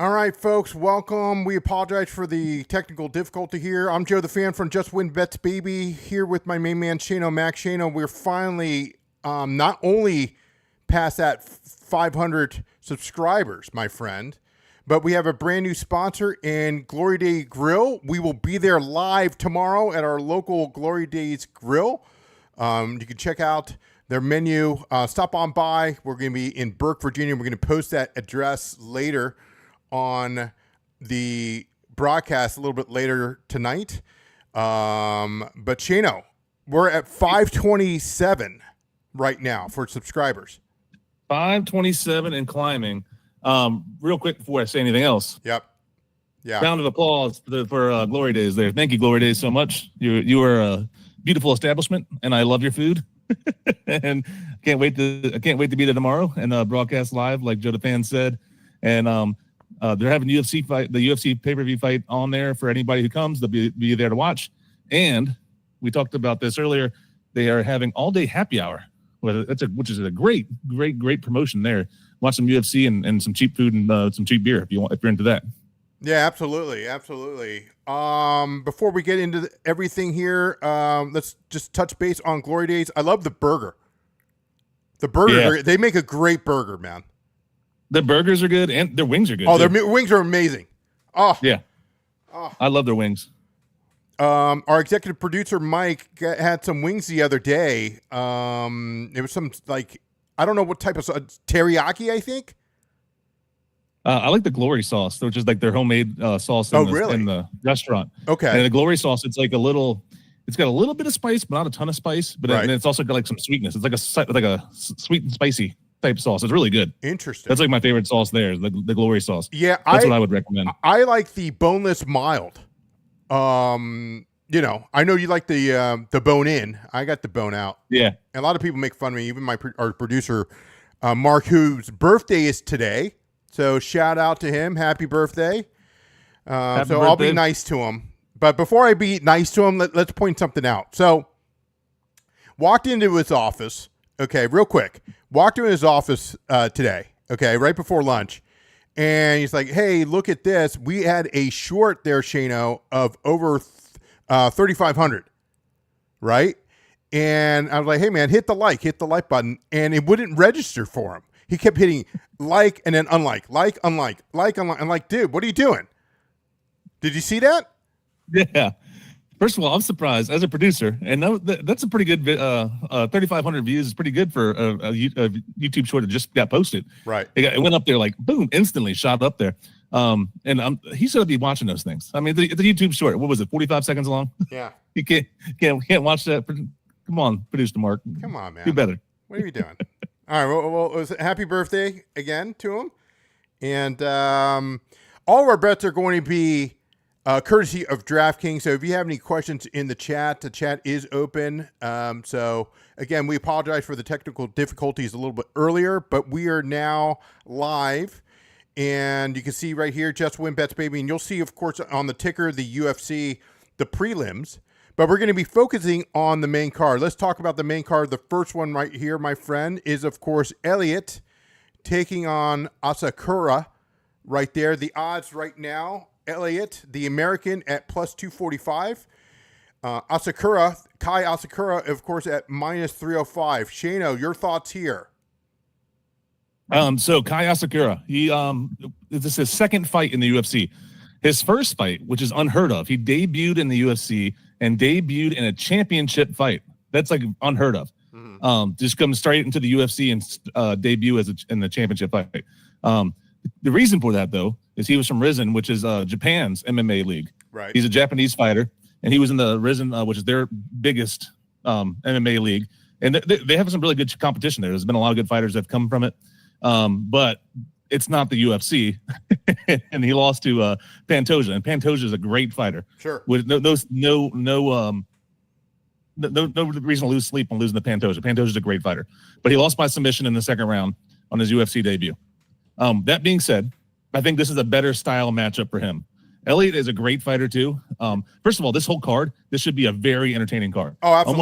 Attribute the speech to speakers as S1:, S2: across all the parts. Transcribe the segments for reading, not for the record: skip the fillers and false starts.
S1: All right, folks, welcome. We apologize for the technical difficulty here. I'm Joe the Fan from Just Win Bets Baby, here with my main man, Shano Mac. Shano, we're finally not only past that 500 subscribers, my friend, but we have a brand new sponsor in Glory Day Grill. We will be there live tomorrow at our local Glory Days Grill. You can check out their menu. Stop on by. We're going to be in Burke, Virginia. We're going to post that address later on the broadcast a little bit later tonight. But Shano, we're at 527 right now for subscribers.
S2: 527 and climbing. Real quick before I say anything else.
S1: Yep. Yeah.
S2: Round of applause for Glory Days there. Thank you, Glory Days, so much. You are a beautiful establishment, and I love your food. And I can't wait to be there tomorrow and broadcast live, like Joe the Fan said. And they're having the UFC pay-per-view fight on there for anybody who comes. They'll be there to watch. And we talked about this earlier. They are having all-day happy hour, which is a great promotion there. Watch some UFC and some cheap food and some cheap beer if you're into that.
S1: Yeah, absolutely. Before we get into everything here, let's just touch base on Glory Days. I love the burger. They make a great burger, man.
S2: The burgers are good, and their wings are good.
S1: Oh, their wings are amazing. Oh,
S2: yeah. Oh. I love their wings.
S1: Our executive producer, Mike, had some wings the other day. It was some, I don't know what type of teriyaki, I think.
S2: I like the glory sauce, which is like their homemade sauce in the restaurant.
S1: Okay.
S2: And the glory sauce, it's got a little bit of spice, but not a ton of spice. But and it's also got like some sweetness. It's like a sweet and spicy type sauce. It's really good.
S1: Interesting.
S2: That's like my favorite sauce there, the glory sauce.
S1: Yeah,
S2: that's what I would recommend.
S1: I like the boneless mild. I know you like the bone in. I got the bone out.
S2: Yeah.
S1: And a lot of people make fun of me, even our producer, Mark, whose birthday is today. So shout out to him. Happy birthday.
S2: Happy
S1: birthday. I'll be nice to him. But before I be nice to him, let's point something out. So walked into his office. Okay, real quick. Walked into his office today. Okay, right before lunch. And he's like, hey, look at this. We had a short there, Shano, of over 3,500. Right? And I was like, hey, man, hit the like button. And it wouldn't register for him. He kept hitting like and then unlike, like, unlike, like, unlike. I'm like, dude, what are you doing? Did you see that?
S2: Yeah. First of all, I'm surprised as a producer, and that's a pretty good 3,500 views is pretty good for a YouTube short that just got posted.
S1: Right.
S2: It went up there like boom, instantly shot up there. And he should be watching those things. I mean, the YouTube short, what was it, 45 seconds long?
S1: Yeah.
S2: You can't watch that. Come on, producer Mark.
S1: Come on, man.
S2: Do better.
S1: What are you doing? All right. Well, it was happy birthday again to him. And all of our bets are going to be courtesy of DraftKings. So if you have any questions in the chat is open. So again, we apologize for the technical difficulties a little bit earlier, but we are now live. And you can see right here, Just Win Bets Baby. And you'll see, of course, on the ticker, the UFC, the prelims. But we're going to be focusing on the main card. Let's talk about the main card. The first one right here, my friend, is, of course, Elliott taking on Asakura right there. The odds right now, Elliott, the American, at plus 245. Kai Asakura, of course, at minus 305. Shano, your thoughts here?
S2: So Kai Asakura, this is his second fight in the UFC. His first fight, which is unheard of, he debuted in the UFC and debuted in a championship fight. That's like unheard of. Mm-hmm. Just come straight into the UFC and debut in the championship fight. The reason for that, though, is he was from Rizin, which is Japan's MMA league.
S1: Right.
S2: He's a Japanese fighter, and he was in the Rizin, which is their biggest MMA league. And they have some really good competition there. There's been a lot of good fighters that have come from it. But it's not the UFC. And he lost to Pantoja, and Pantoja is a great fighter.
S1: Sure.
S2: With no reason to lose sleep on losing to Pantoja. Pantoja is a great fighter, but he lost by submission in the second round on his UFC debut. That being said, I think this is a better style matchup for him. Elliott is a great fighter too. First of all, this whole card, this should be a very entertaining card.
S1: Oh, absolutely.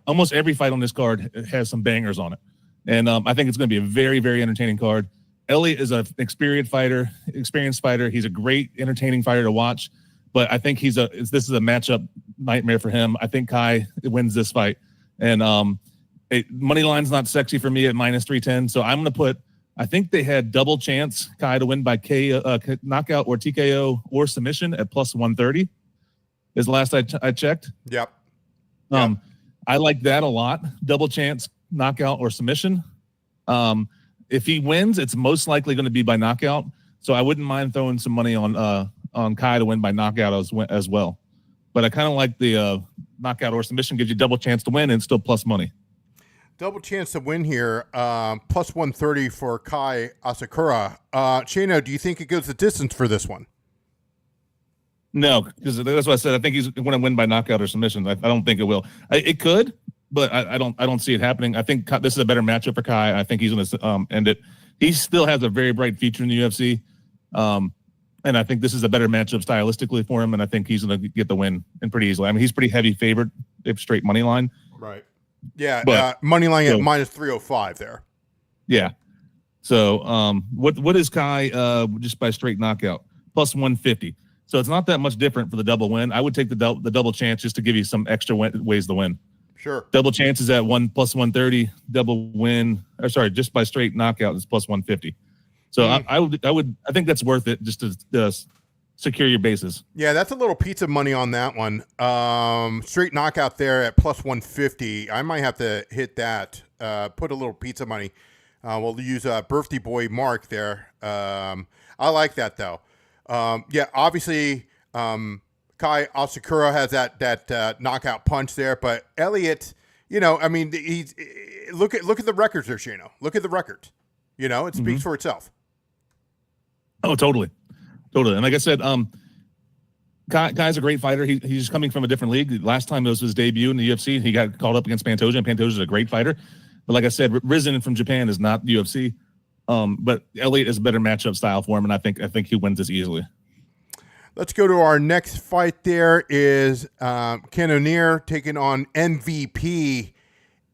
S2: Almost every fight on this card has some bangers on it. And I think it's going to be a very, very entertaining card. Elliott is an experienced fighter. He's a great, entertaining fighter to watch. But I think this is a matchup nightmare for him. I think Kai wins this fight. And money line's not sexy for me at -310. So I'm going to put, I think they had double chance Kai to win by knockout or TKO or submission at +130. Is the last I checked.
S1: Yep.
S2: I like that a lot. Double chance knockout or submission. If he wins, it's most likely going to be by knockout. So I wouldn't mind throwing some money on Kai to win by knockout as well. But I kind of like the knockout or submission, gives you double chance to win and still plus money.
S1: Double chance to win here, +130 for Kai Asakura. Shano, do you think it goes the distance for this one?
S2: No, because that's what I said. I think he's going to win by knockout or submission. I don't think it will. It could, but I don't see it happening. I think this is a better matchup for Kai. I think he's going to end it. He still has a very bright future in the UFC. And I think this is a better matchup stylistically for him, and I think he's going to get the win and pretty easily. I mean, he's pretty heavy favorite if straight money line.
S1: Right. Yeah, money line at -305 there.
S2: Yeah. So what is Kai just by straight knockout? +150. So it's not that much different for the double win. I would take the double chance just to give you some extra ways to win.
S1: Sure.
S2: Double chance is at +130. Double win, or sorry, just by straight knockout is +150. So I think that's worth it just to secure your bases.
S1: Yeah, that's a little pizza money on that one. Straight knockout there at +150. I might have to hit that. Put a little pizza money. We'll use birthday boy Mark there. I like that though. Yeah, obviously Kai Asakura has that knockout punch there, but Elliott, I mean, he's look at the records there, Shano. Look at the records. It speaks for itself.
S2: Oh, totally. And like I said, Kai's a great fighter. He's coming from a different league. Last time it was his debut in the UFC. He got called up against Pantoja, and Pantoja is a great fighter. But like I said, risen from Japan is not the UFC. But Elliott is a better matchup style for him, and I think he wins this easily.
S1: Let's go to our next fight. There is Cannonier taking on MVP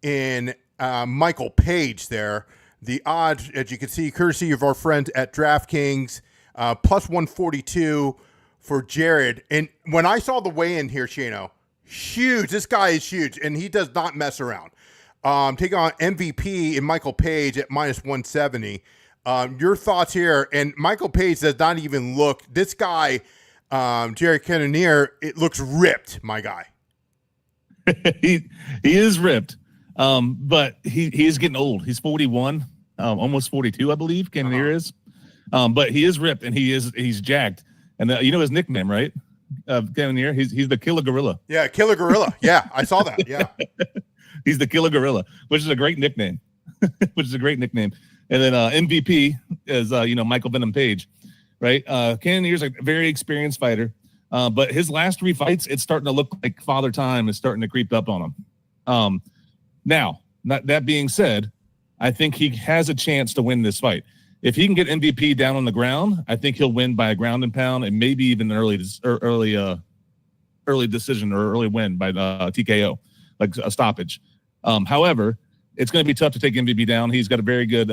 S1: in Michael Page there. The odds, as you can see, courtesy of our friends at DraftKings, +142 for Jared. And when I saw the weigh-in here, Shano, huge. This guy is huge, and he does not mess around. Taking on MVP and Michael Page at -170. Your thoughts here? And Michael Page does not even look. This guy, Jared Cannonier, it looks ripped. My guy.
S2: he is ripped, but he is getting old. He's 41, almost 42, I believe. Cannonier is, but he is ripped and he's jacked. And his nickname, right? Cannonier. He's the Killer Gorilla.
S1: Yeah, Killer Gorilla. Yeah, I saw that. Yeah.
S2: He's the Killer Gorilla, which is a great nickname. And then MVP is, Michael Venom Page, right? Cannonier's a very experienced fighter, but his last 3 fights, it's starting to look like Father Time is starting to creep up on him. Now, that being said, I think he has a chance to win this fight. If he can get MVP down on the ground, I think he'll win by a ground and pound and maybe even an early decision or early win by TKO, like a stoppage. However, it's going to be tough to take MVP down. He's got a very good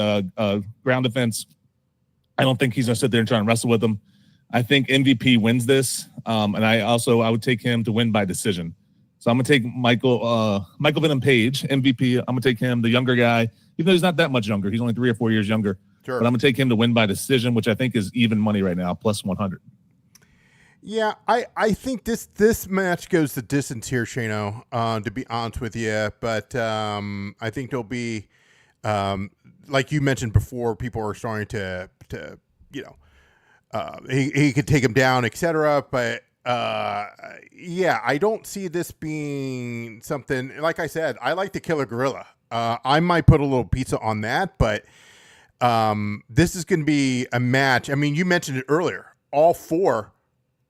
S2: ground defense. I don't think he's going to sit there and try and wrestle with him. I think MVP wins this, and I would take him to win by decision. So I'm going to take Michael Venom Page, MVP. I'm going to take him, the younger guy, even though he's not that much younger. He's only 3 or 4 years younger.
S1: Sure.
S2: But I'm going to take him to win by decision, which I think is even money right now, +100.
S1: Yeah, I think this match goes the distance here, Shano, to be honest with you. But I think there'll be, like you mentioned before, people are starting to he could take him down, etc. But yeah, I don't see this being something, like I said, I like the Killer Gorilla. I might put a little pizza on that, but this is going to be a match. I mean, you mentioned it earlier. All 4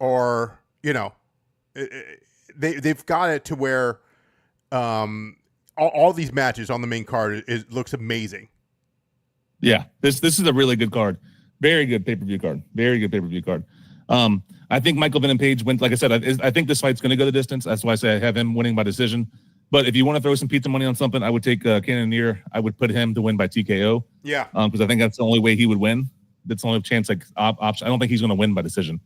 S1: are, they've got it to where all these matches on the main card looks amazing.
S2: Yeah, this is a really good card. Very good pay-per-view card. I think Michael Venom Page wins. Like I said, I think this fight's going to go the distance. That's why I say I have him winning by decision. But if you want to throw some pizza money on something, I would take Cannonier. I would put him to win by TKO.
S1: Yeah.
S2: Because I think that's the only way he would win. That's the only chance, like option. I don't think he's going to win by decision.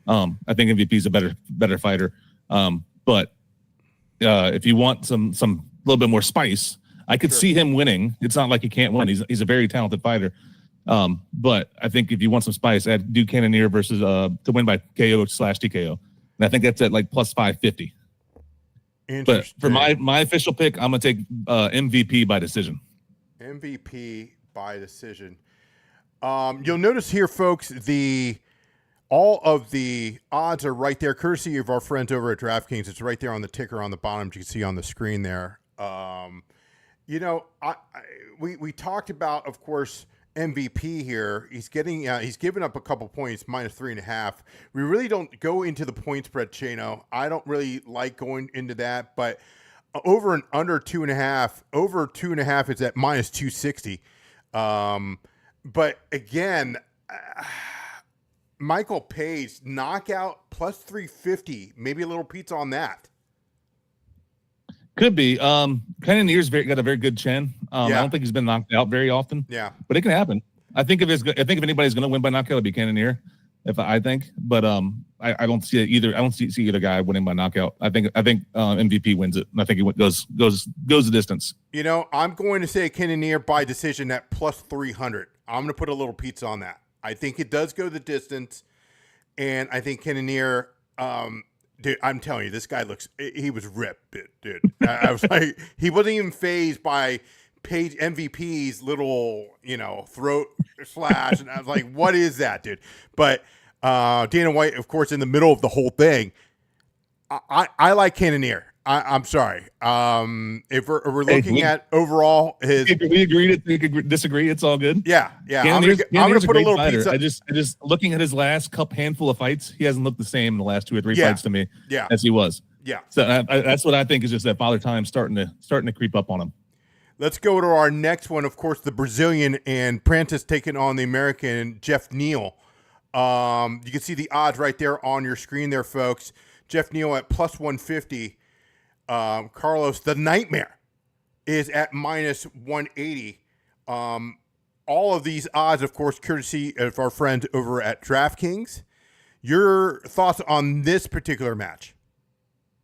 S2: I think MVP is a better fighter. But if you want some little bit more spice, I could see him winning. It's not like he can't win. He's a very talented fighter. But I think if you want some spice, I'd do Cannonier versus to win by KO/TKO. And I think that's at like plus 550. But for my official pick, I'm gonna take MVP by decision.
S1: MVP by decision. You'll notice here, folks, all of the odds are right there, courtesy of our friends over at DraftKings. It's right there on the ticker on the bottom. You can see on the screen there. We talked about, of course, MVP here. He's given up a couple points, minus 3.5. We really don't go into the point spread, Chano. I don't really like going into that, but over and under 2.5, over 2.5 is at minus 260. But again, Michael Page knockout plus 350, maybe a little pizza on that.
S2: Could be. Cannonier's got a very good chin. I don't think he's been knocked out very often.
S1: Yeah,
S2: but it can happen. I think if anybody's going to win by knockout, it'd be Cannonier. I think, but I don't see it either. I don't see either guy winning by knockout. I think MVP wins it, and I think it goes the distance.
S1: I'm going to say Cannonier by decision at plus 300. I'm going to put a little pizza on that. I think it does go the distance, and I think Cannonier. Dude, I'm telling you, this guy he was ripped, dude. I was like, he wasn't even fazed by Page MVP's little, throat slash. And I was like, what is that, dude? But Dana White, of course, in the middle of the whole thing, I like Cannonier. I'm sorry. If we're looking at overall
S2: we agreed to disagree. It's all good.
S1: Yeah. I'm gonna put a little pizza.
S2: I just looking at his last handful of fights, he hasn't looked the same in the last 2 or 3 fights to me.
S1: Yeah.
S2: As he was.
S1: Yeah.
S2: So that's what I think is just that Father Time starting to creep up on him.
S1: Let's go to our next one. Of course, the Brazilian and Prates taking on the American Geoff Neal. You can see the odds right there on your screen there, folks. Geoff Neal at plus 150. Carlos the Nightmare is at minus 180. All of these odds, of course, courtesy of our friends over at DraftKings. Your thoughts on this particular match?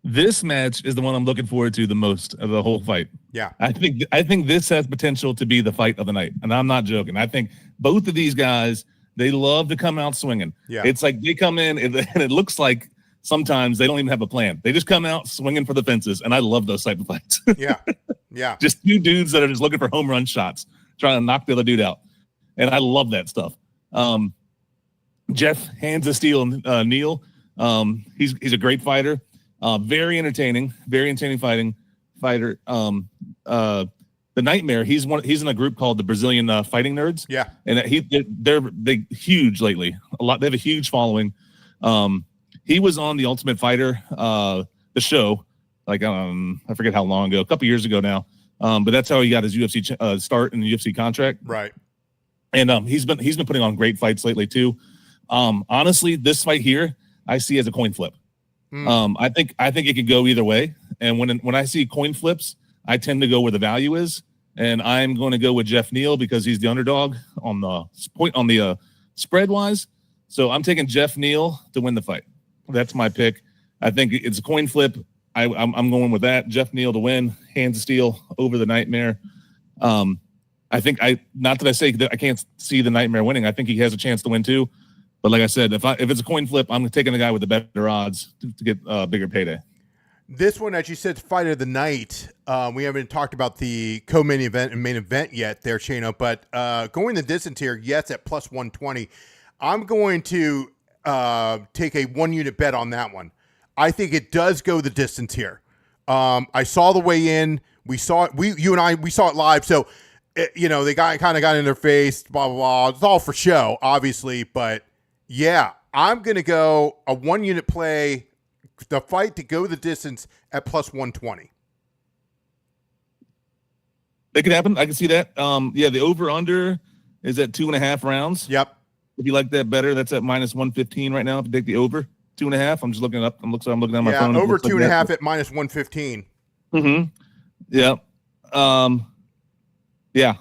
S2: This match is the one I'm looking forward to the most of the whole fight.
S1: Yeah.
S2: I think this has potential to be the fight of the night, and I'm not joking. I think both of these guys, they love to come out swinging.
S1: Yeah.
S2: It's like they come in and it looks like sometimes they don't even have a plan. They just come out swinging for the fences, and I love those type of fights.
S1: Yeah.
S2: Just two dudes that are just looking for home run shots, trying to knock the other dude out, and I love that stuff. Geoff hands of steel, Neal. He's a great fighter, very entertaining fighter. The Nightmare. He's in a group called the Brazilian Fighting Nerds.
S1: Yeah,
S2: and they're huge lately. They have a huge following. He was on the Ultimate Fighter, the show, I forget how long ago, a couple years ago now. But that's how he got his UFC start in the UFC contract.
S1: Right.
S2: And he's been putting on great fights lately too. Honestly, this fight here I see as a coin flip. I think it could go either way. And when I see coin flips, I tend to go where the value is. And I'm going to go with Geoff Neal because he's the underdog on the spread wise. So I'm taking Geoff Neal to win the fight. That's my pick. I think it's a coin flip. I'm going with that. Geoff Neal to win, hands of steel over the Nightmare. I think not that I say that I can't see the Nightmare winning. I think he has a chance to win too. But like I said, if it's a coin flip, I'm taking the guy with the better odds to get a bigger payday.
S1: This one, as you said, fight of the night. We haven't talked about the co-main event and main event yet there, Chano. But going the distance here, yes, at plus 120. I'm going to take a 1-unit bet on that one. I think it does go the distance here. I saw the weigh in. We saw it. You and I saw it live. So, they kind of got in their face. Blah blah blah. It's all for show, obviously. But yeah, I'm gonna go a 1-unit play. The fight to go the distance at plus 120.
S2: It could happen. I can see that. The over under is at 2.5 rounds.
S1: Yep.
S2: If you like that better, that's at minus 115 right now. If you take the over 2.5, I'm just looking up. I'm looking at my phone.
S1: Over 2.5 at minus 115.
S2: Yeah. Yeah.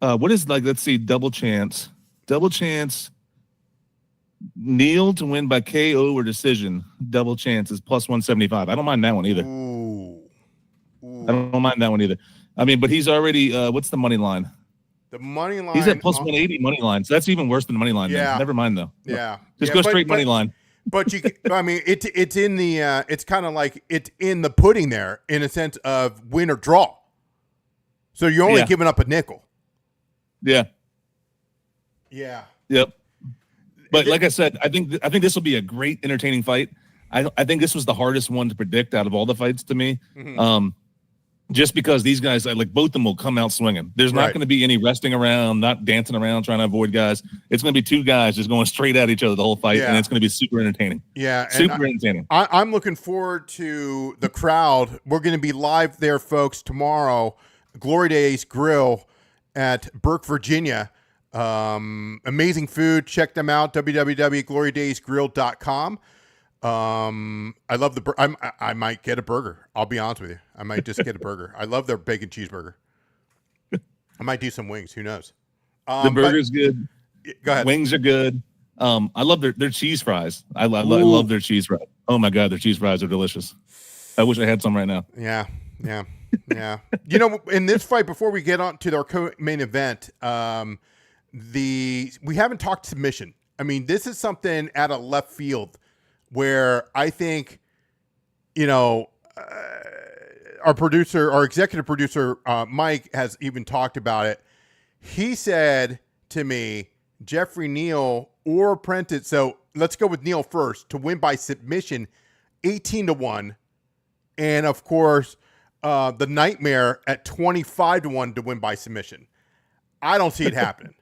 S2: What is like? Let's see. Double chance. Double chance. Neal to win by KO or decision. Double chance is plus 175. I don't mind that one either.
S1: Ooh.
S2: I don't mind that one either. I mean, but he's already. What's the money line?
S1: The money line.
S2: He's at plus 180 money line. So that's even worse than the money line.
S1: Yeah.
S2: Man. Never mind though.
S1: Yeah.
S2: Just go straight money line.
S1: But I mean, it's in the. It's kind of like it's in the pudding there in a sense of win or draw. So you're only giving up a nickel.
S2: Yeah.
S1: Yeah.
S2: Yep. But like I said, I think this will be a great, entertaining fight. I think this was the hardest one to predict out of all the fights to me. Mm-hmm. Just because these guys, like both of them will come out swinging. There's not going to be any resting around, not dancing around, trying to avoid guys. It's going to be two guys just going straight at each other the whole fight, and it's going to be super entertaining.
S1: Yeah.
S2: Super entertaining.
S1: I'm looking forward to the crowd. We're going to be live there, folks, tomorrow. Glory Days Grill at Burke, Virginia. Amazing food. Check them out. www.glorydaysgrill.com. I love I might get a burger. I'll be honest with you. I might just get a burger. I love their bacon cheeseburger. I might do some wings. Who knows?
S2: The burger's good.
S1: Go ahead.
S2: Wings are good. I love their cheese fries. I love their cheese fries. Oh my God, their cheese fries are delicious. I wish I had some right now.
S1: Yeah. You know, in this fight, before we get on to our main event, we haven't talked submission. I mean, this is something out of left field where I think, you know, our executive producer, Mike, has even talked about it. He said to me, Jeffrey Neal or Prates. So let's go with Neal first to win by submission, 18-1. And of course, the Nightmare at 25-1 to win by submission. I don't see it happening.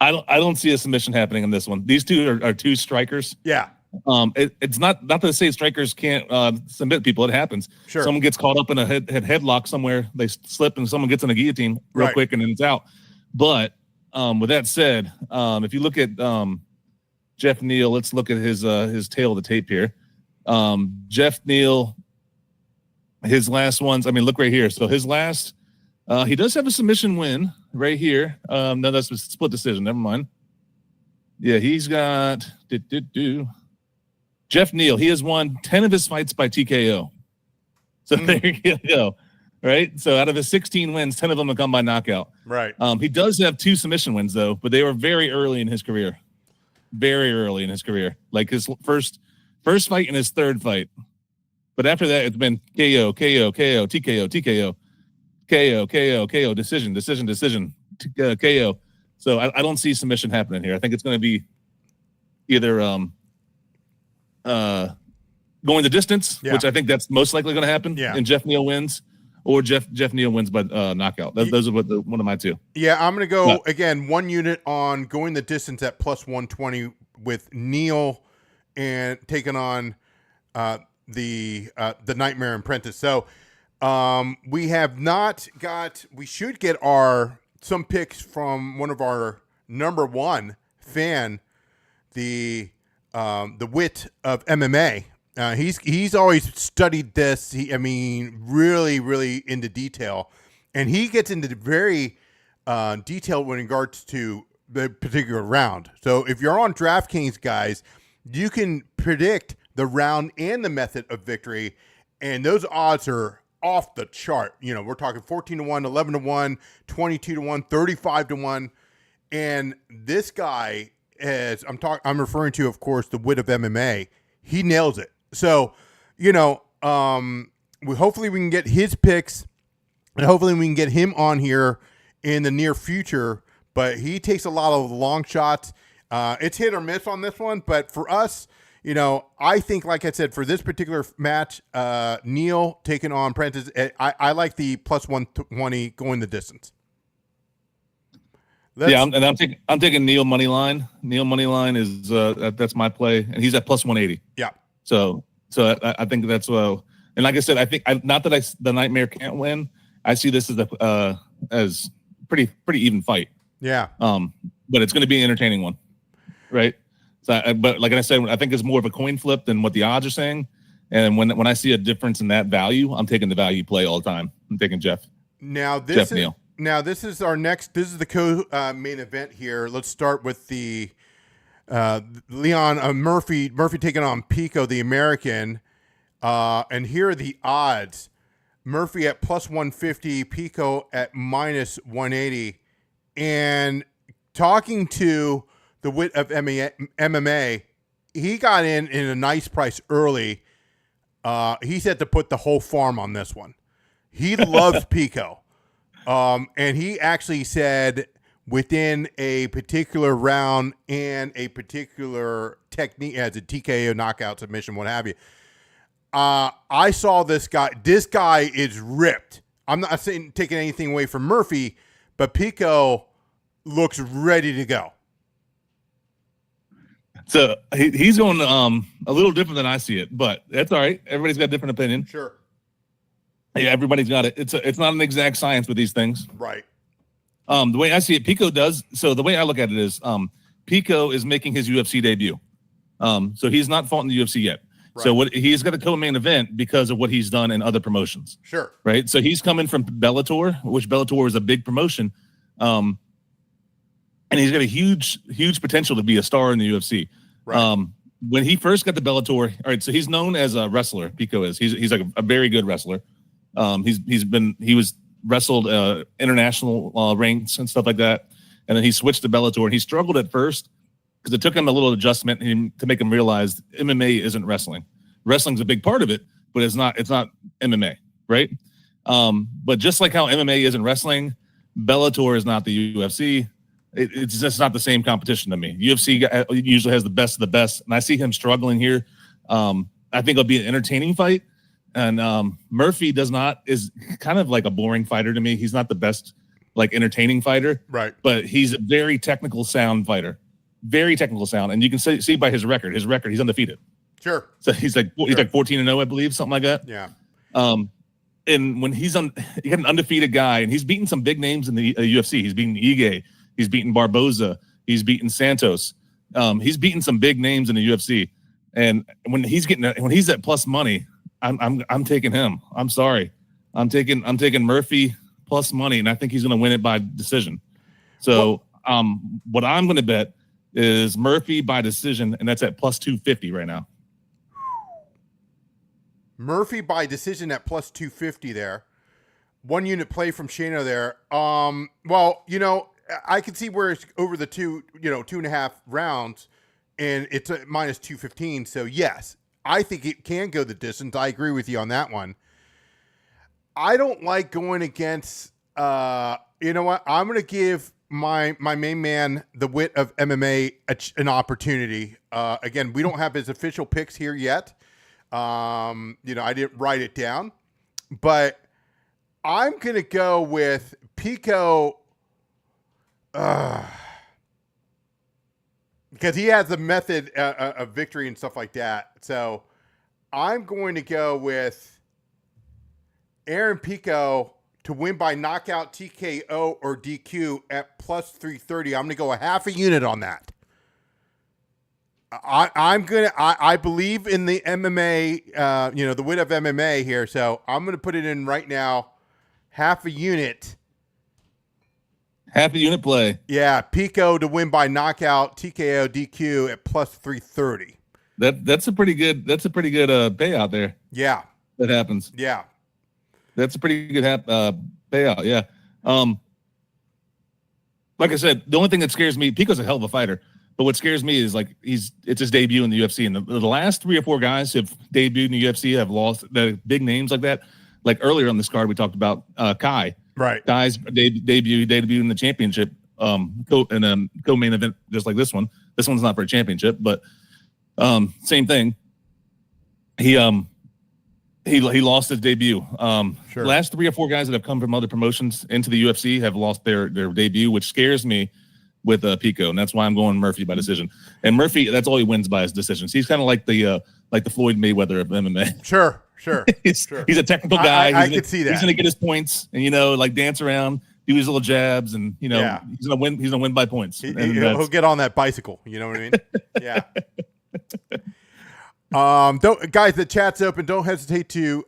S2: I don't see a submission happening in this one. These two are two strikers.
S1: Yeah.
S2: It's not to say strikers can't submit people. It happens.
S1: Sure.
S2: Someone gets caught up in a headlock somewhere. They slip and someone gets in a guillotine real quick and then it's out. But with that said, if you look at Jeff Neal, let's look at his tail of the tape here. Jeff Neal, his last ones. I mean, look right here. So his last, he does have a submission win right here. No, that's a split decision. Never mind. Yeah, he's got Jeff Neal. He has won 10 of his fights by TKO. So there you go. Right. So out of his 16 wins, 10 of them have come by knockout.
S1: Right.
S2: He does have 2 submission wins though, but they were very early in his career. Very early in his career, like his first fight and his third fight. But after that, it's been KO, KO, KO, TKO, TKO, KO, KO, KO, decision, KO. So I don't see submission happening here. I think it's going to be either going the distance, which I think that's most likely going to happen, and Jeff Neal wins, or Jeff Neal wins by knockout. Those are one of my two. Yeah,
S1: I'm going to go, again, 1 unit on going the distance at plus 120 with Neal and taking on the Nightmare and Prates. So we have not got, we should get some picks from one of our number one fan, the wit of MMA. He's always studied this. Really, really into detail, and he gets into very detail in regards to the particular round. So if you're on DraftKings, guys, you can predict the round and the method of victory, and those odds are off the chart. You know, we're talking 14-1, 11-1, 22-1, 35-1, and this guy, as I'm referring to, of course, the wit of MMA. He nails it. So, you know, hopefully we can get his picks, and hopefully we can get him on here in the near future. But he takes a lot of long shots. It's hit or miss on this one. But for us, you know, I think, like I said, for this particular match, Neal taking on Prates, I like the plus 120 going the distance.
S2: I'm taking Neal money line. Neal money line is that's my play, and he's at plus 180.
S1: Yeah.
S2: So I think that's and like I said, I think not that the Nightmare can't win. I see this as pretty even fight.
S1: Yeah.
S2: But it's going to be an entertaining one, right? So, but like I said, I think it's more of a coin flip than what the odds are saying. And when I see a difference in that value, I'm taking the value play all the time. I'm taking Geoff.
S1: Now
S2: Geoff Neal.
S1: Now this is our next. This is the main event here. Let's start with the Leon Murphy taking on Pico, the American. And here are the odds. Murphy at plus 150, Pico at minus 180. And talking to the wit of MMA, he got in a nice price early. He said to put the whole farm on this one. He loves Pico. And he actually said within a particular round and a particular technique as a TKO knockout submission, what have you. I saw this guy. This guy is ripped. I'm not saying taking anything away from Murphy, but Pico looks ready to go.
S2: So he's going a little different than I see it, but that's all right. Everybody's got a different opinion.
S1: Sure.
S2: Yeah, everybody's got it. It's not an exact science with these things.
S1: Right.
S2: The way I see it, Pico does. So the way I look at it is, Pico is making his UFC debut. So he's not fought in the UFC yet. Right. So he's got a co-main event because of what he's done in other promotions.
S1: Sure.
S2: Right. So he's coming from Bellator, which Bellator is a big promotion. And he's got a huge potential to be a star in the UFC. Right. When he first got to Bellator, all right, so he's known as a wrestler. Pico is. He's like a very good wrestler. He was wrestled international ranks and stuff like that, and then he switched to Bellator. And he struggled at first because it took him a little adjustment to make him realize MMA isn't wrestling. Wrestling's a big part of it, but it's not MMA, right? But just like how MMA isn't wrestling, Bellator is not the UFC. It's just not the same competition to me. UFC usually has the best of the best, and I see him struggling here. I think it'll be an entertaining fight. And Murphy is kind of like a boring fighter to me. He's not the best, like, entertaining fighter.
S1: Right.
S2: But he's a very technical sound fighter. Very technical sound. And you can see by his record, he's undefeated.
S1: Sure.
S2: So he's like 14-0, I believe, something like that.
S1: Yeah.
S2: And when you got an undefeated guy, and he's beaten some big names in the UFC. He's beaten Ige. He's beaten Barboza. He's beaten Santos. He's beaten some big names in the UFC. And when he's at plus money, I'm taking him. I'm sorry. I'm taking Murphy plus money, and I think he's going to win it by decision. So what I'm going to bet is Murphy by decision, and that's at plus 250 right now.
S1: Murphy by decision at plus 250 there. 1 unit play from Shano there. Well, I can see where it's over the 2.5 rounds, and it's at minus 215. So yes, I think it can go the distance. I agree with you on that one. I don't like going against, you know what? I'm going to give my main man, the wit of MMA, an opportunity. Again, we don't have his official picks here yet. I didn't write it down, but I'm going to go with Pico, because he has the method of victory and stuff like that. So I'm going to go with Aaron Pico to win by knockout, TKO, or DQ at plus 330. I'm going to go a half a unit on that. I believe in the MMA, the wit of MMA here. So I'm going to put it in right now. Half a unit.
S2: Half a unit play.
S1: Yeah, Pico to win by knockout, TKO, DQ at plus 330.
S2: That's a pretty good payout there.
S1: Yeah,
S2: that happens.
S1: Yeah,
S2: that's a pretty good payout. Yeah. Like I said, the only thing that scares me, Pico's a hell of a fighter, but what scares me is it's his debut in the UFC, and the last 3 or 4 guys who have debuted in the UFC have lost the big names like that. Like earlier on this card, we talked about Kai. Right. Kai's debut in the championship, co-main event, just like this one. This one's not for a championship, but same thing. He lost his debut. Sure. Last 3 or 4 guys that have come from other promotions into the UFC have lost their debut, which scares me with Pico, and that's why I'm going Murphy by decision. And Murphy, that's all he wins by his decisions. He's kind of like the Floyd Mayweather of MMA.
S1: Sure.
S2: He's a technical guy.
S1: I could see that.
S2: He's going to get his points and, dance around, do his little jabs, and, he's going to win. He's going to win by points.
S1: He'll get on that bicycle. You know what I mean? Yeah. Don't guys, the chat's open. Don't hesitate to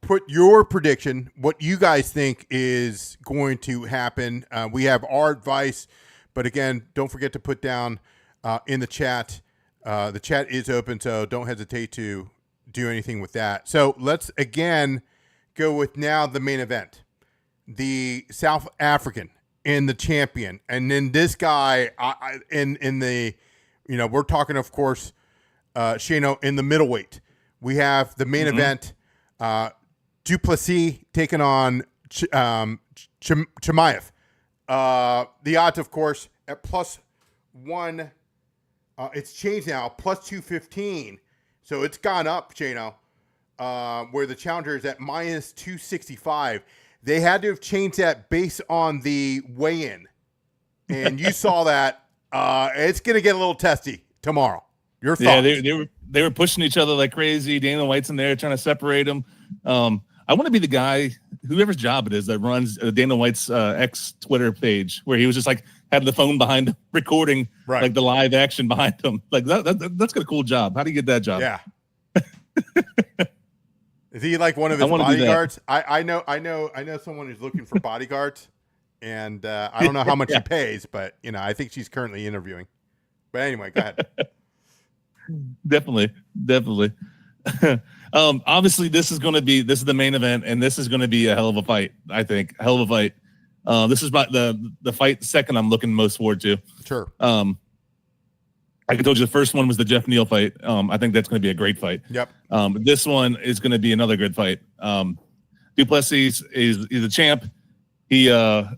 S1: put your prediction, what you guys think is going to happen. We have our advice, but again, don't forget to put down in the chat. The chat is open, so don't hesitate to do anything with that. So let's again go with now the main event, the South African and the champion, and then this guy in the, we're talking, of course, Shano, in the middleweight. We have the main event, Du Plessis taking on Chimaev. The odds, of course, at +1. It's changed now, +215. So it's gone up, Shano, where the challenger is at -265. They had to have changed that based on the weigh-in. And you saw that. It's going to get a little testy tomorrow. Your thoughts?
S2: Yeah, they were pushing each other like crazy. Dana White's in there trying to separate them. I want to be the guy, whoever's job it is, that runs Dana White's X Twitter page, where he was just like had the phone behind him, recording like the live action behind him. Like that's got a cool job. How do you get that job?
S1: Yeah. Is he like one of his bodyguards? I know someone who's looking for bodyguards, and I don't know how much he pays, but I think she's currently interviewing. But anyway, go ahead.
S2: Definitely. Obviously, this is the main event, and this is going to be a hell of a fight. I think hell of a fight. This is the fight second I'm looking most forward to.
S1: Sure.
S2: I told you the first one was the Geoff Neal fight. I think that's going to be a great fight.
S1: Yep.
S2: This one is going to be another good fight. Du Plessis is a champ. He's got,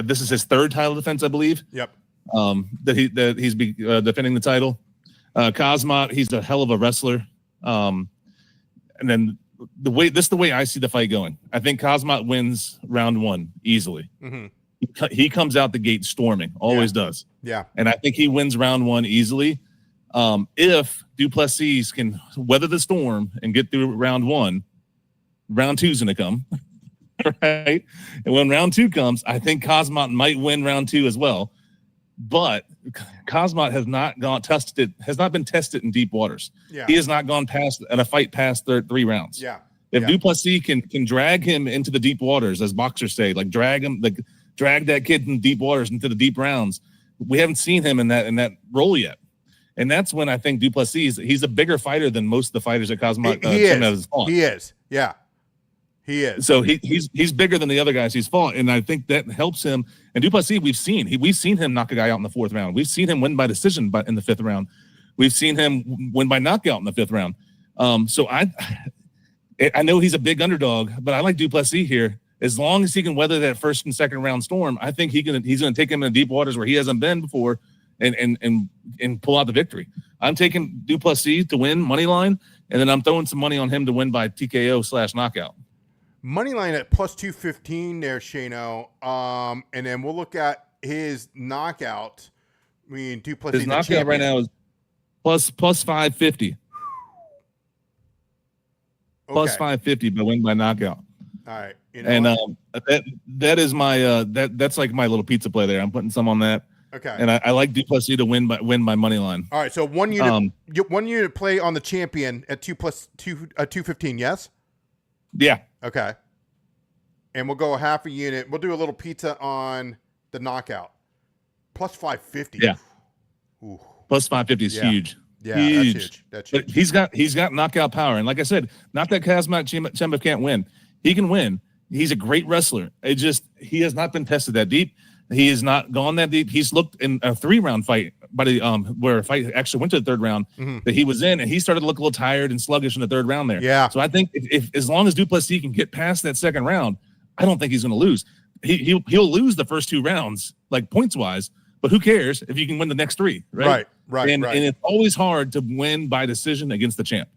S2: this is his third title defense, I believe.
S1: Yep.
S2: That he's defending the title. Khamzat, he's a hell of a wrestler. And then the way I see the fight going, I think Khamzat wins round one easily.
S1: Mm-hmm.
S2: He comes out the gate storming, always does.
S1: Yeah.
S2: And I think he wins round one easily. If Du Plessis can weather the storm and get through round one, round two's going to come. Right? And when round two comes, I think Khamzat might win round two as well. But Khamzat has not been tested in deep waters.
S1: Yeah.
S2: He has not gone past three rounds.
S1: Yeah.
S2: If Du Plessis can drag him into the deep waters, as boxers say, like drag that kid in deep waters into the deep rounds, we haven't seen him in that role yet. And that's when I think Du Plessis, he's a bigger fighter than most of the fighters that Khamzat has fought.
S1: He is. Yeah. He is.
S2: So he's bigger than the other guys he's fought, and I think that helps him. And Du Plessis, we've seen him knock a guy out in the fourth round. We've seen him win by decision, but in the fifth round, we've seen him win by knockout in the fifth round. So I know he's a big underdog, but I like Du Plessis here. As long as he can weather that first and second round storm, I think he's gonna take him in deep waters where he hasn't been before, and pull out the victory. I'm taking Du Plessis to win money line, and then I'm throwing some money on him to win by TKO/knockout.
S1: Money line at +215 there, Shano. And then we'll look at his knockout. I mean, Du Plessis.
S2: His knockout right now is plus 550.
S1: Okay.
S2: Plus 550, but win by knockout.
S1: All right.
S2: That is my that's like my little pizza play there. I'm putting some on that.
S1: Okay.
S2: And I like Du Plessis to win by money line.
S1: All right. So one unit play on the champion at 215. Yes.
S2: Yeah.
S1: Okay. And we'll go half a unit. We'll do a little pizza on the knockout. Plus 550.
S2: Yeah.
S1: Ooh.
S2: Plus 550 is huge.
S1: Yeah,
S2: huge.
S1: That's huge.
S2: But he's got knockout power. And like I said, not that Khamzat Chimaev can't win. He can win. He's a great wrestler. He has not been tested that deep. He has not gone that deep. He's looked in a 3-round fight, but where a fight actually went to the third round that he was in, and he started to look a little tired and sluggish in the third round there.
S1: Yeah.
S2: So I think if as long as Du Plessis can get past that second round, I don't think he's going to lose. He'll lose the first 2 rounds, like points wise, but who cares if you can win the next 3, right?
S1: Right.
S2: And it's always hard to win by decision against the champ.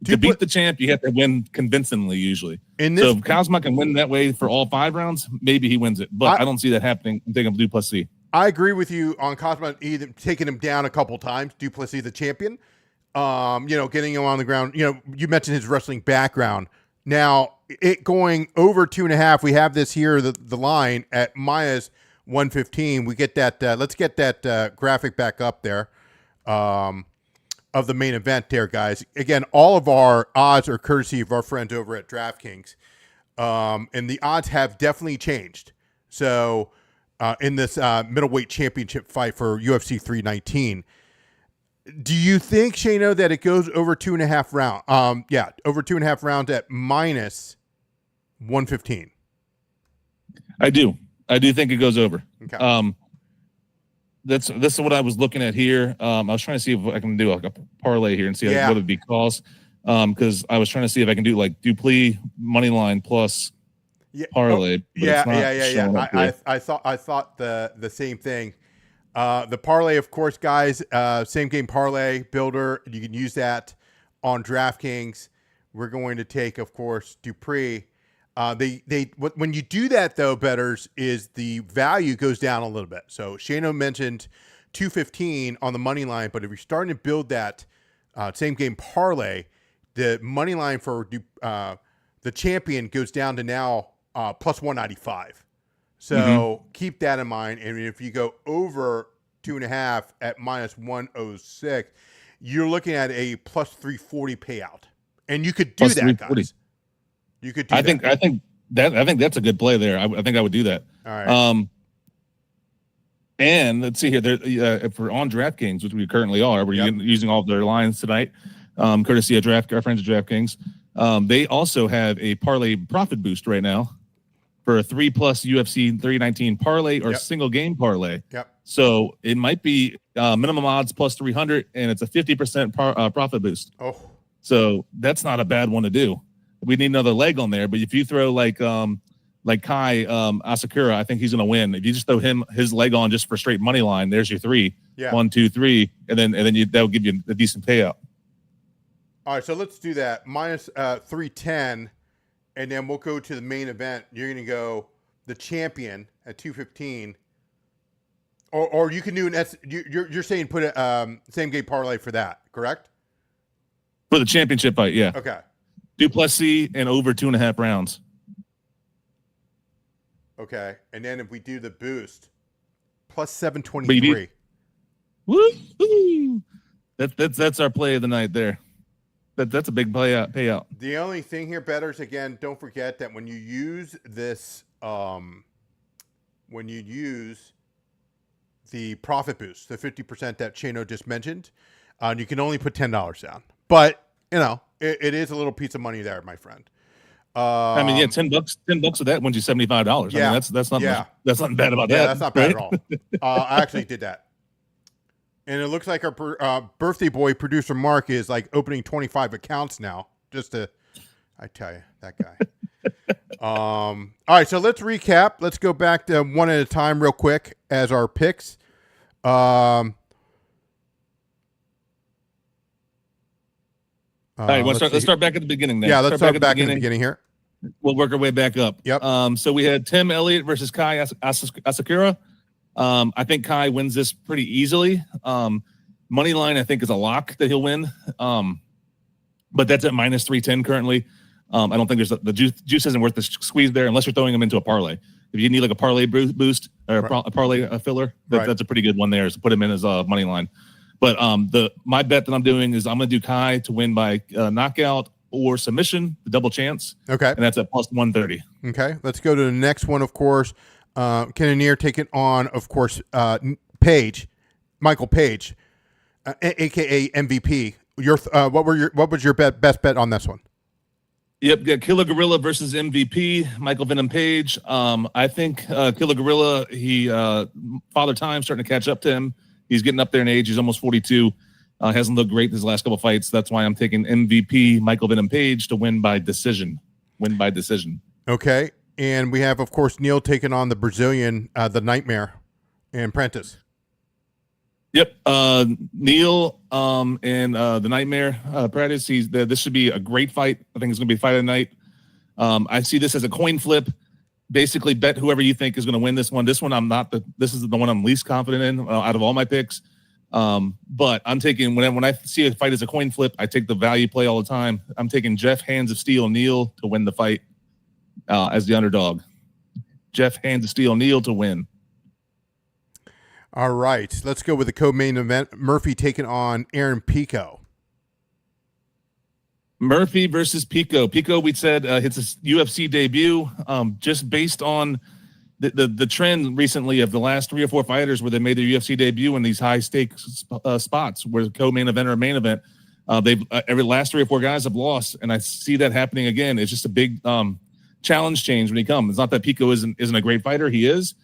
S2: To beat the champ, you have to win convincingly usually. So if Khamzat can win that way for all 5 rounds, maybe he wins it. But I don't see that happening. I'm thinking of Du Plessis.
S1: I agree with you on Khamzat either taking him down a couple times. Du Plessis, the champion, getting him on the ground. You mentioned his wrestling background. Now, it going over 2.5, we have this here, the line at -115. We get that. Let's get that graphic back up there. of the main event there, guys. Again, all of our odds are courtesy of our friends over at DraftKings. And the odds have definitely changed. So in this middleweight championship fight for UFC 319, do you think, Shano, that it goes over 2.5 rounds? Yeah, over 2.5 rounds at minus 115.
S2: I do think it goes over.
S1: Okay.
S2: This is what I was looking at here. I was trying to see if I can do like a parlay here and see what it'd be cost. Because I was trying to see if I can do like Duplessis money line plus parlay.
S1: Yeah. I thought the same thing. The parlay, of course, guys. Same game parlay builder. You can use that on DraftKings. We're going to take, of course, Dupree. When you do that though, bettors, is the value goes down a little bit. So Shano mentioned 215 on the money line, but if you're starting to build that same game parlay, the money line for the champion goes down to now plus 195. So keep that in mind. And if you go over 2.5 at minus 106, you're looking at a plus 340 payout. And you could do that, guys. You could do that.
S2: I think that's a good play there. I think I would do that.
S1: All right.
S2: And let's see here. If we're on DraftKings, which we currently are, we're using all of their lines tonight, courtesy of our friends at DraftKings. They also have a parlay profit boost right now for a 3+ UFC 319 parlay or single game parlay.
S1: Yep.
S2: So it might be minimum odds plus 300, and it's a 50% profit boost.
S1: Oh,
S2: so that's not a bad one to do. We need another leg on there, but if you throw like Kai Asakura, I think he's going to win. If you just throw his leg on just for straight money line, there's your 3.
S1: Yeah.
S2: 1, 2, 3, and then that'll give you a decent payout.
S1: All right, so let's do that. Minus 310, and then we'll go to the main event. You're going to go the champion at 215, or you can do you're saying put a same game parlay for that, correct?
S2: For the championship fight, yeah.
S1: Okay.
S2: Du Plessis and over 2.5 rounds.
S1: Okay, and then if we do the boost, plus 723.
S2: Woo! That's our play of the night there. That's a big payout.
S1: The only thing here, bettors, again, don't forget that when you use this, when you use the profit boost, the 50% that Shano just mentioned, you can only put $10 down. But it is a little piece of money there, my friend.
S2: I mean, yeah, $10 of that wins you $75.
S1: Yeah,
S2: I mean, that's not that's nothing bad about that.
S1: Yeah, that's not bad at all. I actually did that. And it looks like our birthday boy producer Mark is like opening 25 accounts now. I tell you, that guy. All right, so let's recap. Let's go back to one at a time real quick as our picks.
S2: All right, let's start back at the beginning then.
S1: Yeah, let's start back at the beginning here.
S2: We'll work our way back up.
S1: Yep.
S2: So we had Tim Elliott versus Kai Asakura. I think Kai wins this pretty easily. Money line, I think, is a lock that he'll win. But that's at minus 310 currently. I don't think the juice isn't worth the squeeze there unless you're throwing him into a parlay. If you need like a parlay boost or a parlay filler, that's a pretty good one there. So put him in as a money line. But my bet that I'm doing is I'm going to do Kai to win by knockout or submission, the double chance.
S1: Okay.
S2: And that's at plus 130.
S1: Okay. Let's go to the next one, of course. Cannonier taking on, of course, Michael Page, a.k.a. MVP. What was your best bet on this one?
S2: Yep, Killer Gorilla versus MVP, Michael Venom Page. I think Killer Gorilla, Father Time starting to catch up to him. He's getting up there in age. He's almost 42. Hasn't looked great his last couple fights. That's why I'm taking MVP Michael Venom Page to win by decision.
S1: Okay. And we have, of course, Neal taking on the Brazilian, the Nightmare, and Prates.
S2: Yep. Neal and the Nightmare, Prates. This should be a great fight. I think it's going to be a fight of the night. I see this as a coin flip. Basically, bet whoever you think is going to win this one. This one, this is the one I'm least confident in out of all my picks. But I'm taking when I see a fight as a coin flip, I take the value play all the time. I'm taking Geoff Hands of Steel Neal to win the fight as the underdog. Geoff Hands of Steel Neal to win.
S1: All right, let's go with the co-main event. Murphy taking on Aaron Pico.
S2: Murphy versus Pico. Pico, we said, hits his UFC debut. Just based on the trend recently of the last 3 or 4 fighters where they made their UFC debut in these high stakes spots, where the co-main event or main event, they've every last 3 or 4 guys have lost, and I see that happening again. It's just a big challenge change when he comes. It's not that Pico isn't a great fighter; he is,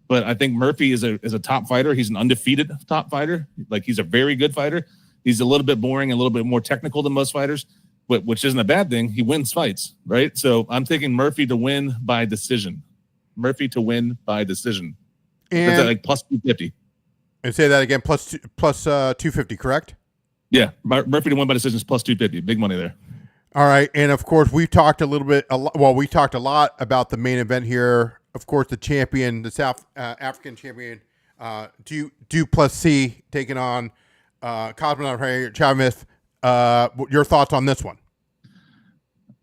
S2: but I think Murphy is a top fighter. He's an undefeated top fighter. Like, he's a very good fighter. He's a little bit boring, a little bit more technical than most fighters, but which isn't a bad thing. He wins fights, right? So I'm taking Murphy to win by decision. Murphy to win by decision.
S1: And
S2: that's like plus 250.
S1: And say that again, plus 250, correct?
S2: Yeah, Murphy to win by decision is plus 250. Big money there.
S1: All right, and of course we've talked we talked a lot about the main event here. Of course, the champion, the South African champion, Du Plessis taking on Khamzat Chimaev. Your thoughts on this one?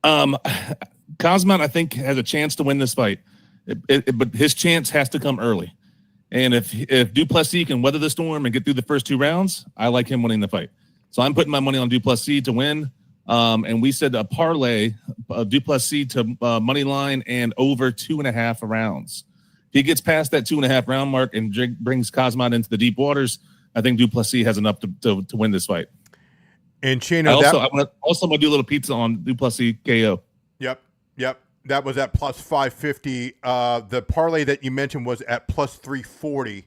S2: Khamzat, I think, has a chance to win this fight, but his chance has to come early. And if Du Plessis can weather the storm and get through the first 2 rounds, I like him winning the fight. So I'm putting my money on Du Plessis to win. And we said a parlay of Du Plessis to money line and over 2.5 rounds. If he gets past that 2.5 round mark and brings Khamzat into the deep waters, I think Du Plessis has enough to win this fight.
S1: And Shane,
S2: I'm gonna do a little pizza on Du Plessis KO. Yep.
S1: That was at plus 550. The parlay that you mentioned was at plus 340.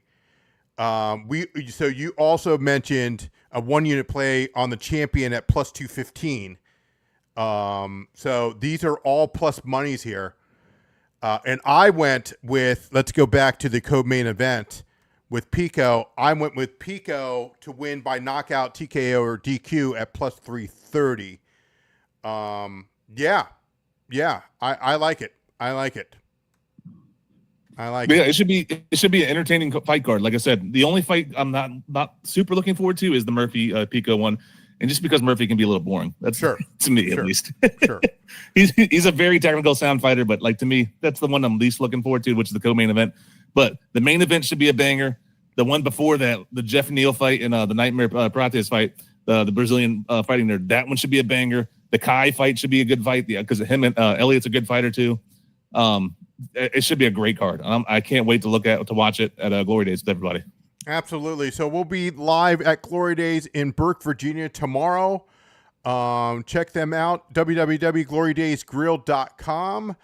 S1: So you also mentioned a 1-unit play on the champion at plus 215. So these are all plus monies here. And I went with, let's go back to the co-main event with Pico. I went with Pico to win by knockout, TKO, or DQ at plus 330. Yeah, I like it.
S2: It should be an entertaining fight card. Like I said, the only fight I'm not super looking forward to is the Murphy Pico one, and just because Murphy can be a little boring. That's sure to me at least.
S1: Sure.
S2: He's a very technical, sound fighter, but like to me, that's the one I'm least looking forward to, which is the co-main event. But the main event should be a banger. The one before that, the Geoff Neal fight and the Nightmare Prates fight, the Brazilian fighting there, that one should be a banger. The Kai fight should be a good fight because him and Elliott's a good fighter too. It should be a great card. I can't wait to watch it at Glory Days with everybody.
S1: Absolutely. So we'll be live at Glory Days in Burke, Virginia tomorrow. Check them out, www.glorydaysgrill.com.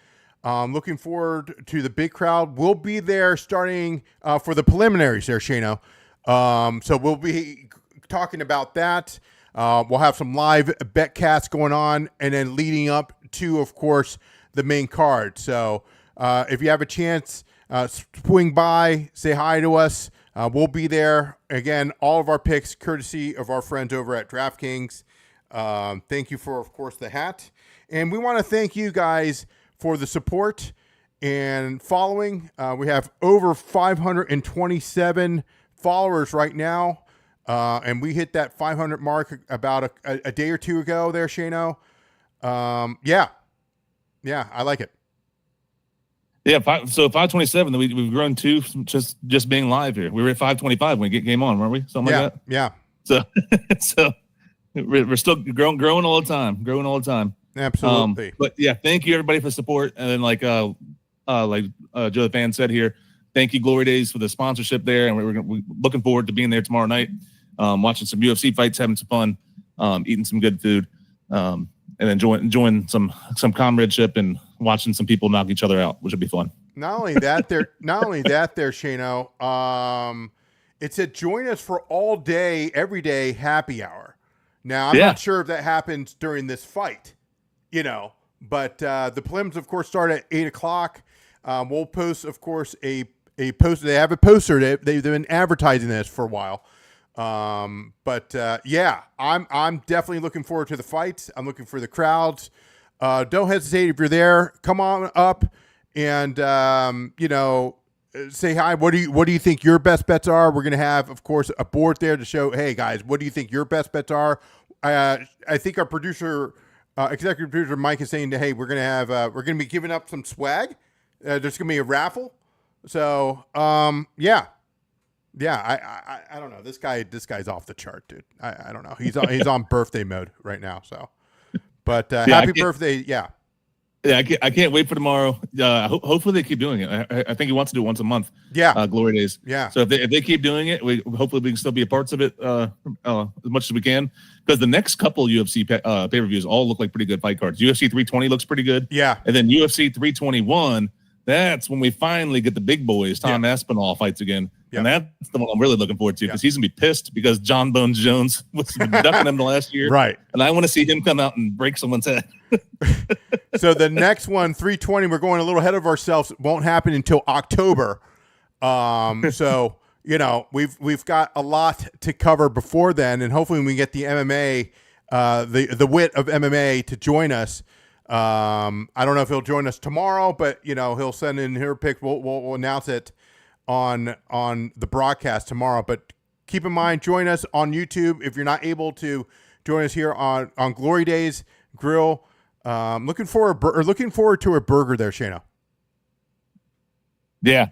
S1: Looking forward to the big crowd. We'll be there starting for the preliminaries there, Shano. So we'll be talking about that. We'll have some live betcasts going on, and then leading up to, of course, the main card. So if you have a chance, swing by, say hi to us. We'll be there. Again, all of our picks courtesy of our friends over at DraftKings. Thank you for, of course, the hat. And we want to thank you guys for the support and following. We have over 527 followers right now. And we hit that 500 mark about a day or two ago there, Shano. Yeah, I like it.
S2: Yeah, so 527. We've grown 2 just being live here. We were at 525 when we came on, weren't we? Something like that.
S1: Yeah.
S2: So we're still growing all the time.
S1: Absolutely.
S2: But yeah, thank you everybody for support. And then like Joe the fan said here, thank you Glory Days for the sponsorship there, and we're looking forward to being there tomorrow night, watching some UFC fights, having some fun, eating some good food, and enjoying some comradeship and watching some people knock each other out, which would be fun.
S1: Not only that, there, Shano. It said join us for all day, every day happy hour. Now I'm not sure if that happens during this fight, but the prelims, of course, start at 8:00. We'll post, of course, a poster. They have a poster. They've been advertising this for a while. Yeah, I'm definitely looking forward to the fights. I'm looking for the crowds. Don't hesitate if you're there. Come on up and say hi. What do you think your best bets are? We're gonna have, of course, a board there to show. Hey guys, what do you think your best bets are? I think our producer, executive producer Mike is saying that hey, we're gonna be giving up some swag. There's gonna be a raffle. So yeah. I don't know. This guy's off the chart, dude. I don't know. He's on birthday mode right now. So, But
S2: Yeah,
S1: happy birthday. Yeah.
S2: Yeah, I can't wait for tomorrow. Hopefully they keep doing it. I think he wants to do it once a month.
S1: Yeah.
S2: Glory days.
S1: Yeah.
S2: So if they keep doing it, hopefully we can still be a parts of it as much as we can. Because the next couple UFC pay-per-views all look like pretty good fight cards. UFC 320 looks pretty good.
S1: Yeah.
S2: And then UFC 321, that's when we finally get the big boys. Tom Aspinall fights again.
S1: Yeah.
S2: And that's the one I'm really looking forward to because he's going to be pissed because John Bones Jones was ducking him the last year.
S1: Right.
S2: And I want to see him come out and break someone's head.
S1: So the next one, 320, we're going a little ahead of ourselves. Won't happen until October. So, you know, we've got a lot to cover before then, and hopefully we get the MMA, the wit of MMA to join us. I don't know if he'll join us tomorrow, but, you know, he'll send in her pick. We'll announce it on the broadcast tomorrow. But keep in mind, join us on YouTube if you're not able to join us here on Glory Days Grill. Looking forward to a burger there, Shano.
S2: Yeah.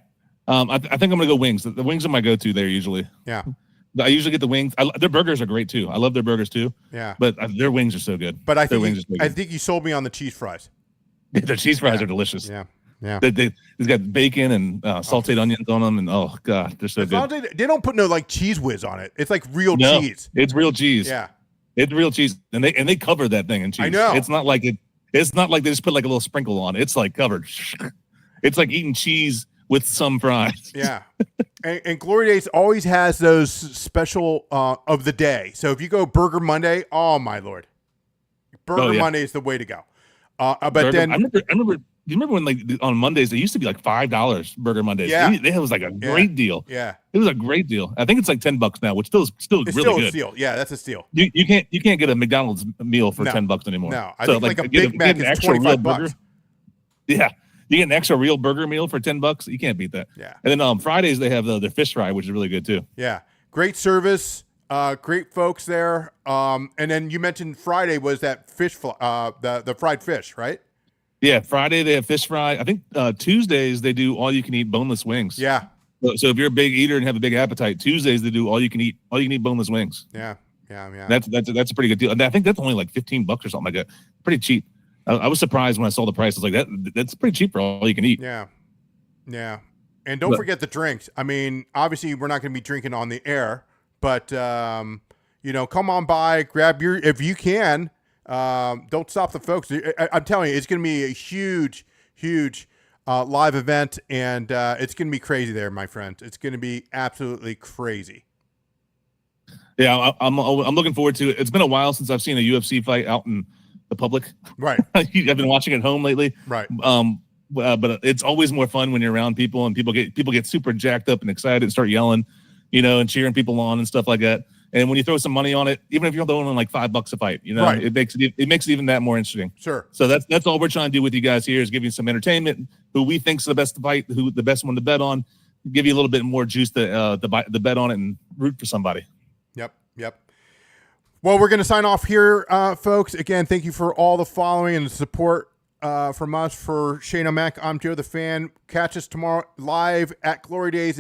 S2: I think I'm gonna go wings. The wings are my go-to there usually.
S1: Yeah.
S2: I usually get the wings. Their burgers are great too. I love their burgers too.
S1: Yeah.
S2: But their wings are so good.
S1: But I think you sold me on the cheese fries.
S2: Their cheese fries are delicious.
S1: Yeah. Yeah.
S2: They've got bacon and salted onions on them, and oh god, they're so good.
S1: They don't put no like cheese whiz on it. It's like real cheese.
S2: It's real cheese.
S1: Yeah.
S2: It's real cheese, and they cover that thing in cheese.
S1: I know.
S2: It's not like It's not like they just put like a little sprinkle on it. It's like covered. It's like eating cheese with some fries.
S1: Yeah. And Glory Days always has those special of the day. So if you go Burger Monday, oh my Lord, Burger Monday is the way to go. But
S2: Burger,
S1: then
S2: I remember. You remember when like on Mondays they used to be like $5 Burger Mondays?
S1: Yeah,
S2: it was like a great deal.
S1: Yeah,
S2: it was a great deal. I think it's like $10 now, which still
S1: it's
S2: really
S1: still
S2: good.
S1: A steal. Yeah, that's a steal.
S2: You can't get a McDonald's meal for $10 anymore.
S1: No, I think like a Big Mac is $25.
S2: Yeah, you get an extra real burger meal for $10. You can't beat that.
S1: Yeah,
S2: and then Fridays they have the fish fry, which is really good too.
S1: Yeah, great service, great folks there. And then you mentioned Friday was that fish, the fried fish, right?
S2: Yeah, Friday they have fish fry. I think Tuesdays they do all you can eat boneless wings.
S1: Yeah.
S2: So if you're a big eater and have a big appetite, Tuesdays they do all you can eat boneless wings.
S1: Yeah.
S2: That's a pretty good deal. And I think that's only like $15 or something like that. Pretty cheap. I was surprised when I saw the price. I was like, that's pretty cheap for all you can eat.
S1: Yeah. Yeah. And don't forget the drinks. I mean, obviously we're not going to be drinking on the air, but you know, come on by, grab your if you can. Don't stop the folks. I'm telling you, it's going to be a huge live event, and it's going to be crazy there, my friend. It's going to be absolutely crazy.
S2: Yeah, I'm looking forward to it. It's been a while since I've seen a UFC fight out in the public.
S1: Right.
S2: I've been watching at home lately.
S1: Right.
S2: But it's always more fun when you're around people and people get super jacked up and excited and start yelling, you know, and cheering people on and stuff like that. And when you throw some money on it, even if you're throwing like $5 a fight, you know,
S1: right.
S2: it makes it even that more interesting.
S1: Sure.
S2: So that's all we're trying to do with you guys here is give you some entertainment, who we think's the best fight, who the best one to bet on, give you a little bit more juice to bet on it and root for somebody.
S1: Yep. Well, we're going to sign off here, folks. Again, thank you for all the following and the support from us. For Shane O'Mac, I'm Joe the Fan. Catch us tomorrow live at Glory Days.